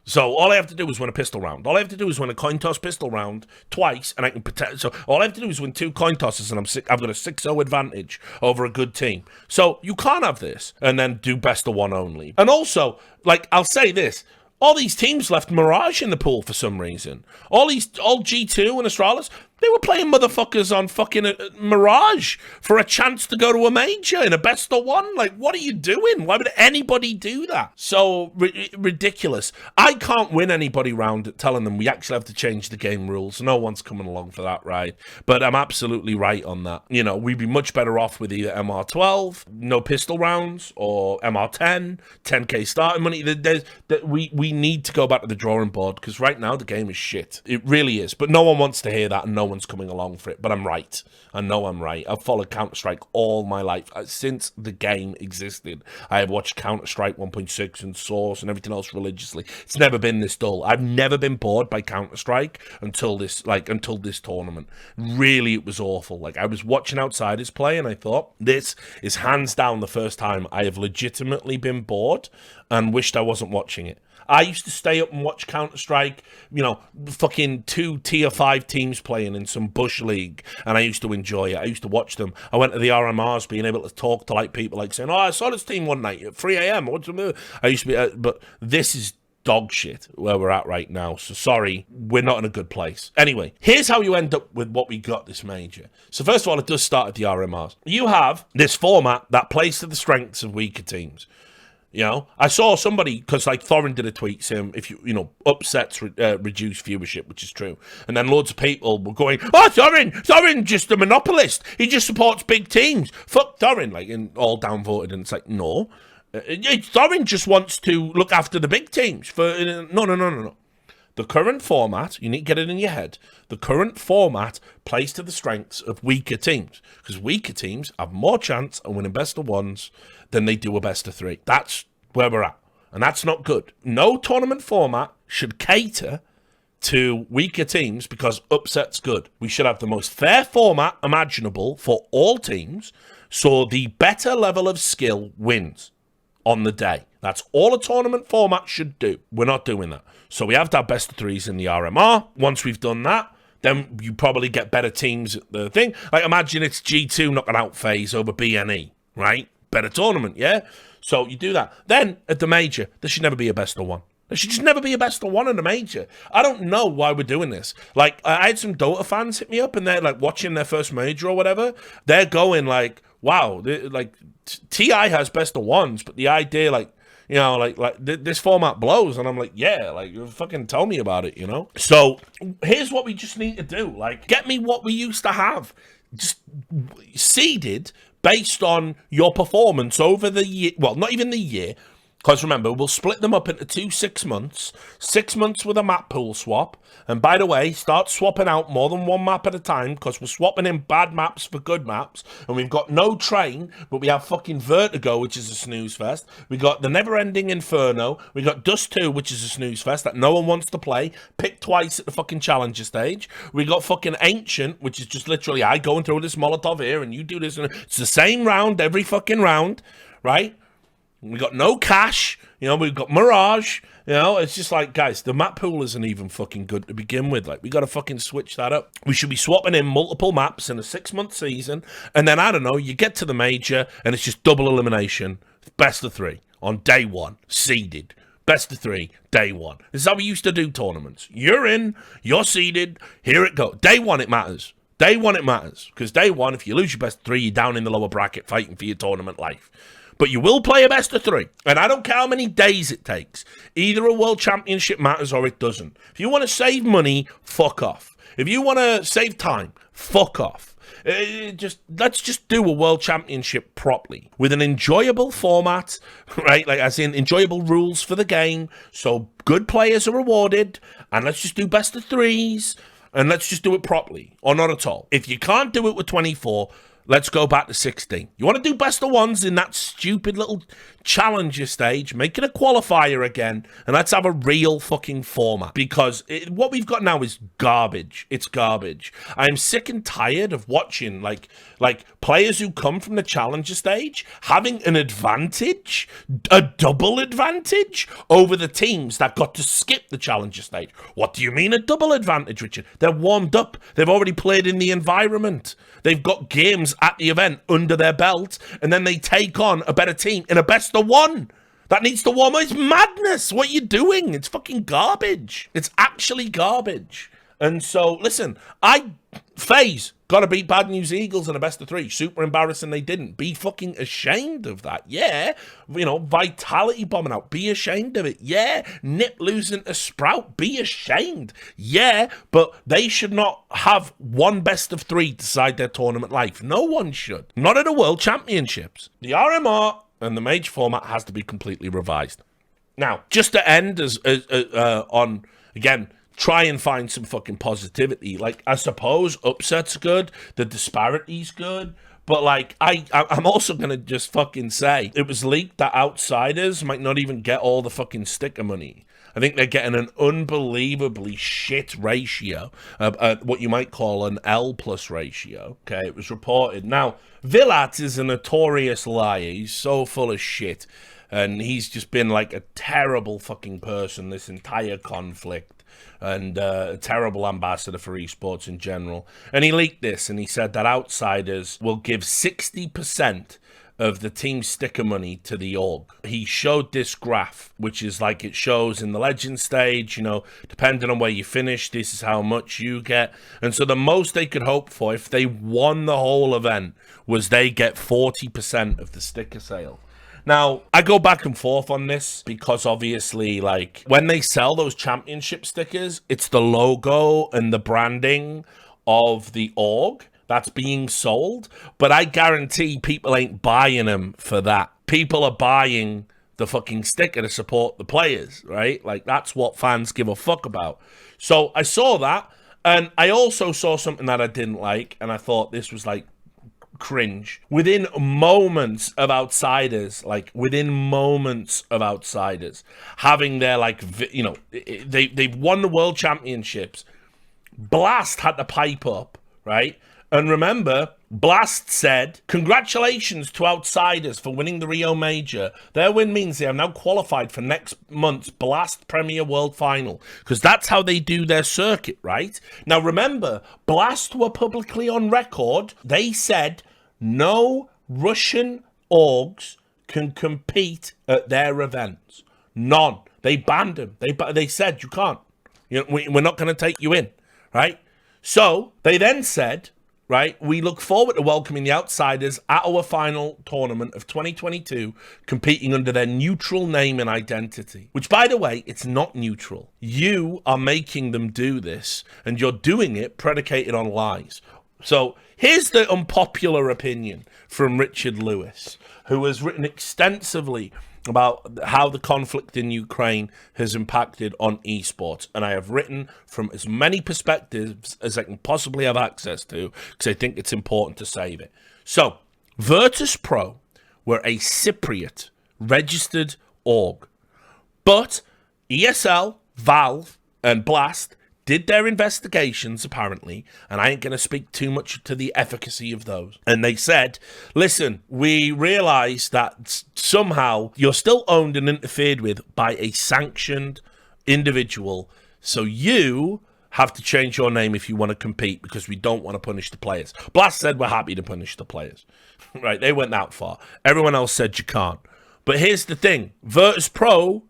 So all I have to do is win a pistol round. All I have to do is win a coin toss pistol round twice, and I can protect. So all I have to do is win 2 coin tosses, and I've got a 6-0 advantage over a good team. So you can't have this and then do best of 1 only. And also, like, I'll say this. All these teams left Mirage in the pool for some reason. All G2 and Astralis, They were playing motherfuckers on fucking Mirage for a chance to go to a major in a best of one. Like, what are you doing? Why would anybody do that? So ridiculous. I can't win anybody round telling them we actually have to change the game rules. No one's coming along for that ride. But I'm absolutely right on that. You know, we'd be much better off with either MR12, no pistol rounds, or MR10, 10k starting money. We need to go back to the drawing board, because right now the game is shit. It really is. But no one wants to hear that, and no one's coming along for it. But I'm right. I know I'm right. I've followed Counter-Strike all my life. Since the game existed, I have watched Counter-Strike 1.6 and Source and everything else religiously. It's never been this dull. I've never been bored by Counter-Strike until this tournament. Really, it was awful. Like, I was watching outsiders play, and I thought, this is hands down the first time I have legitimately been bored and wished I wasn't watching it. I used to stay up and watch Counter-Strike, you know, fucking 2 tier 5 teams playing in some bush league, and I used to enjoy it. I used to watch them. I went to the RMRs, being able to talk to like people, like saying, "Oh, I saw this team one night at 3 a.m. I used to be, but this is dog shit where we're at right now. So sorry, we're not in a good place. Anyway, here's how you end up with what we got this major. So first of all, it does start at the RMRs. You have this format that plays to the strengths of weaker teams. You know, I saw somebody, because like Thorin did a tweet saying, if you know, upsets reduce viewership, which is true. And then loads of people were going, "Oh, Thorin just a monopolist. He just supports big teams. Fuck Thorin," like, and all downvoted. And it's like, no. Thorin just wants to look after the big teams. No. The current format, you need to get it in your head, the current format plays to the strengths of weaker teams, because weaker teams have more chance of winning best of ones than they do a best of 3. That's where we're at, and that's not good. No tournament format should cater to weaker teams because upset's good. We should have the most fair format imaginable for all teams, so the better level of skill wins on the day. That's all a tournament format should do. We're not doing that. So we have to have best of 3s in the RMR. Once we've done that, then you probably get better teams at the thing. Like, imagine it's G2 knocking out FaZe over BNE, right? Better tournament, yeah? So you do that. Then, at the major, there should never be a best of 1. There should just never be a best of 1 in a major. I don't know why we're doing this. Like, I had some Dota fans hit me up, and they're, like, watching their first major or whatever. They're going, like, wow, like, TI has best of 1s, but the idea, like, you know, like this format blows. And I'm like, yeah, like, fucking tell me about it, you know? So here's what we just need to do. Like, get me what we used to have. Just seeded based on your performance over the year. Well, not even the year. Because remember, we'll split them up into 2 6 months. 6 months with a map pool swap. And by the way, start swapping out more than 1 map at a time, because we're swapping in bad maps for good maps. And we've got no train, but we have fucking Vertigo, which is a snooze fest. We got the Never-Ending Inferno. We got Dust 2, which is a snooze fest that no one wants to play. Pick twice at the fucking Challenger stage. We got fucking Ancient, which is just literally, I go and throw this Molotov here, and you do this. And it's the same round every fucking round, right? We got no cash, you know, we've got Mirage, you know, it's just like, guys, the map pool isn't even fucking good to begin with. Like, we got to fucking switch that up. We should be swapping in multiple maps in a 6-month season, and then, I don't know, you get to the major, and it's just double elimination, best of 3, on day 1, seeded. Best of 3, day 1. This is how we used to do tournaments. You're in, you're seeded, here it goes. Day 1, it matters. Day 1, it matters, because day 1, if you lose your best of 3, you're down in the lower bracket fighting for your tournament life. But you will play a best of 3. And I don't care how many days it takes. Either a world championship matters or it doesn't. If you want to save money, fuck off. If you want to save time, fuck off. Let's just do a world championship properly with an enjoyable format, right? Like, as in enjoyable rules for the game. So good players are rewarded. And let's just do best of 3s. And let's just do it properly, or not at all. If you can't do it with 24, let's go back to 16. You want to do best of 1s in that stupid little challenger stage, make it a qualifier again, and let's have a real fucking format. Because what we've got now is garbage. It's garbage. I'm sick and tired of watching, like players who come from the challenger stage having an advantage, a double advantage, over the teams that got to skip the challenger stage. What do you mean a double advantage, Richard? They're warmed up. They've already played in the environment. They've got games at the event under their belt, and then they take on a better team in a best of 1. That needs to warm up. It's madness. What are you doing? It's fucking garbage. It's actually garbage. And so, listen, FaZe got to beat Bad News Eagles in a best of 3. Super embarrassing they didn't. Be fucking ashamed of that. Yeah. Vitality bombing out. Be ashamed of it. Yeah. Nip losing to Sprout. Be ashamed. Yeah. But they should not have one best of 3 decide their tournament life. No one should. Not at the World Championships. The RMR and the Mage format has to be completely revised. Now, just to end on, again, try and find some fucking positivity. Like, I suppose upset's good, the disparity's good, but like, I'm also gonna just fucking say it was leaked that outsiders might not even get all the fucking sticker money. I think they're getting an unbelievably shit ratio, what you might call an L plus ratio. Okay, it was reported. Now, Villat is a notorious liar. He's so full of shit. And he's just been like a terrible fucking person this entire conflict, and a terrible ambassador for esports in general. And he leaked this, and he said that outsiders will give 60% of the team sticker money to the org. He showed this graph, which is like it shows in the legend stage, depending on where you finish, this is how much you get. And so the most they could hope for if they won the whole event was they get 40% of the sticker sale. Now, I go back and forth on this because obviously, like, when they sell those championship stickers, it's the logo and the branding of the org that's being sold. But I guarantee people ain't buying them for that. People are buying the fucking sticker to support the players, right? Like, that's what fans give a fuck about. So I saw that, and I also saw something that I didn't like, and I thought this was, like, cringe. Within moments of outsiders having their, like, they've won the world championships. Blast had to pipe up, right? And remember, Blast said, congratulations to outsiders for winning the Rio Major. Their win means they have now qualified for next month's Blast Premier World Final, because that's how they do their circuit, right? Now remember, Blast were publicly on record. They said no Russian orgs can compete at their events. None. They banned them. They said you can't. We're not going to take you in, right? So they then said, right, we look forward to welcoming the outsiders at our final tournament of 2022, competing under their neutral name and identity. Which, by the way, it's not neutral. You are making them do this, and you're doing it predicated on lies. So here's the unpopular opinion from Richard Lewis, who has written extensively about how the conflict in Ukraine has impacted on esports. And I have written from as many perspectives as I can possibly have access to, because I think it's important to save it. So, Virtus.pro were a Cypriot registered org. But ESL, Valve, and Blast did their investigations, apparently, and I ain't going to speak too much to the efficacy of those. And they said, listen, we realize that somehow you're still owned and interfered with by a sanctioned individual, so you have to change your name if you want to compete, because we don't want to punish the players. Blast said we're happy to punish the players. Right, they went that far. Everyone else said you can't. But here's the thing. Virtus.pro,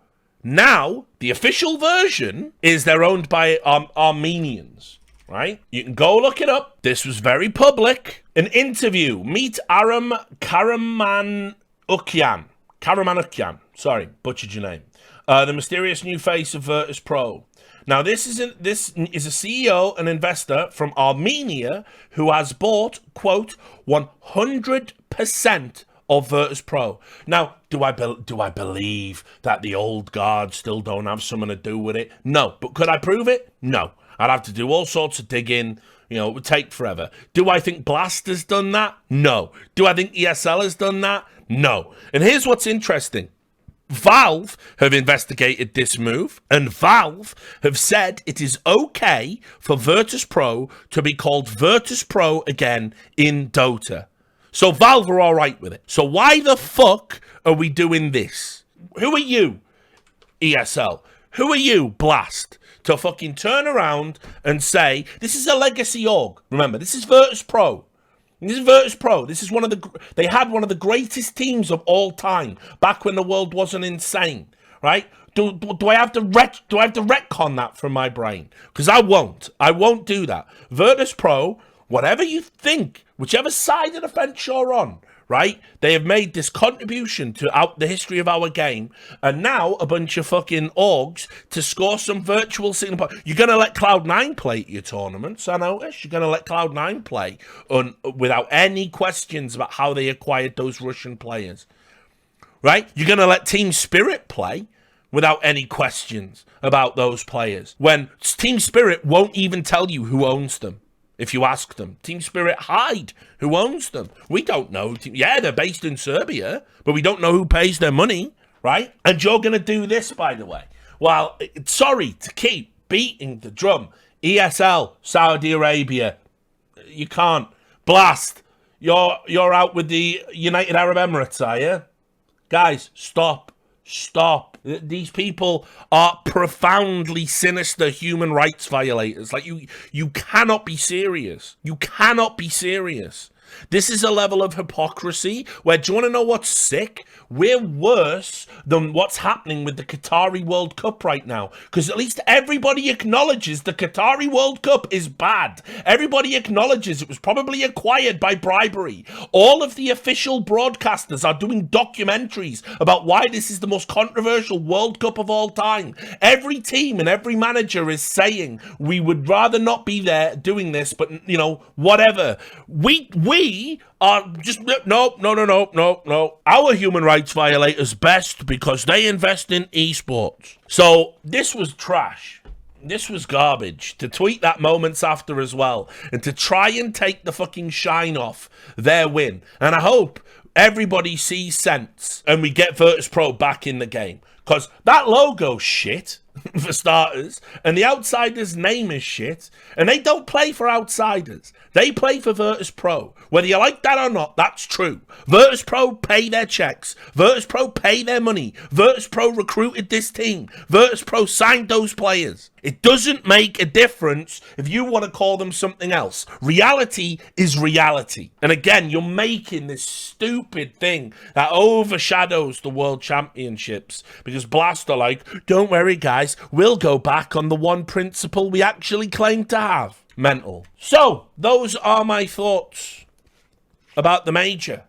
now, the official version is they're owned by Armenians, right? You can go look it up. This was very public. An interview. Meet Aram Karamanukyan. Sorry, butchered your name. The mysterious new face of Virtus.pro. Now, this is a CEO and investor from Armenia who has bought, quote, 100% of Virtus.pro. Now, do I believe that the old guard still don't have something to do with it? No. But could I prove it? No. I'd have to do all sorts of digging. It would take forever. Do I think Blast has done that? No. Do I think ESL has done that? No. And here's what's interesting. Valve have investigated this move, and Valve have said it is okay for Virtus.pro to be called Virtus.pro again in Dota. So Valve are all right with it. So why the fuck are we doing this? Who are you, ESL? Who are you, Blast, to fucking turn around and say, this is a legacy org. Remember, this is Virtus.pro. This is Virtus.pro. This is they had one of the greatest teams of all time, back when the world wasn't insane, right? Do I have to retcon that from my brain? Because I won't. I won't do that. Virtus.pro, whatever you think, whichever side of the fence you're on, right? They have made this contribution to the history of our game, and now a bunch of fucking orgs to score some virtual signal. You're going to let Cloud9 play at your tournaments, I notice. You're going to let Cloud9 play without any questions about how they acquired those Russian players, right? You're going to let Team Spirit play without any questions about those players, when Team Spirit won't even tell you who owns them. If you ask them, Team Spirit hide who owns them. We don't know. Yeah, they're based in Serbia, but we don't know who pays their money, right? And you're going to do this, by the way. Well, sorry to keep beating the drum. ESL, Saudi Arabia, you can't. Blast, you're out with the United Arab Emirates, are you? Guys, stop. These people are profoundly sinister human rights violators. Like, you cannot be serious. You cannot be serious. This is a level of hypocrisy where, do you want to know what's sick? We're worse than what's happening with the Qatari World Cup right now. Because at least everybody acknowledges the Qatari World Cup is bad. Everybody acknowledges it was probably acquired by bribery. All of the official broadcasters are doing documentaries about why this is the most controversial World Cup of all time. Every team and every manager is saying, we would rather not be there doing this, but, you know, whatever. We are just, no. Our human rights violators best because they invest in esports. So this was trash. This was garbage. To tweet that moments after as well, and to try and take the fucking shine off their win. And I hope everybody sees sense and we get Virtus.pro back in the game. Because that logo's shit, for starters, and the Outsiders' name is shit, and they don't play for Outsiders. They play for Virtus.pro. Whether you like that or not, that's true. Virtus.pro pay their checks. Virtus.pro pay their money. Virtus.pro recruited this team. Virtus.pro signed those players. It doesn't make a difference if you want to call them something else. Reality is reality. And again, you're making this stupid thing that overshadows the World Championships because Blast are like, don't worry guys, we'll go back on the one principle we actually claim to have. Mental. So, those are my thoughts about the major.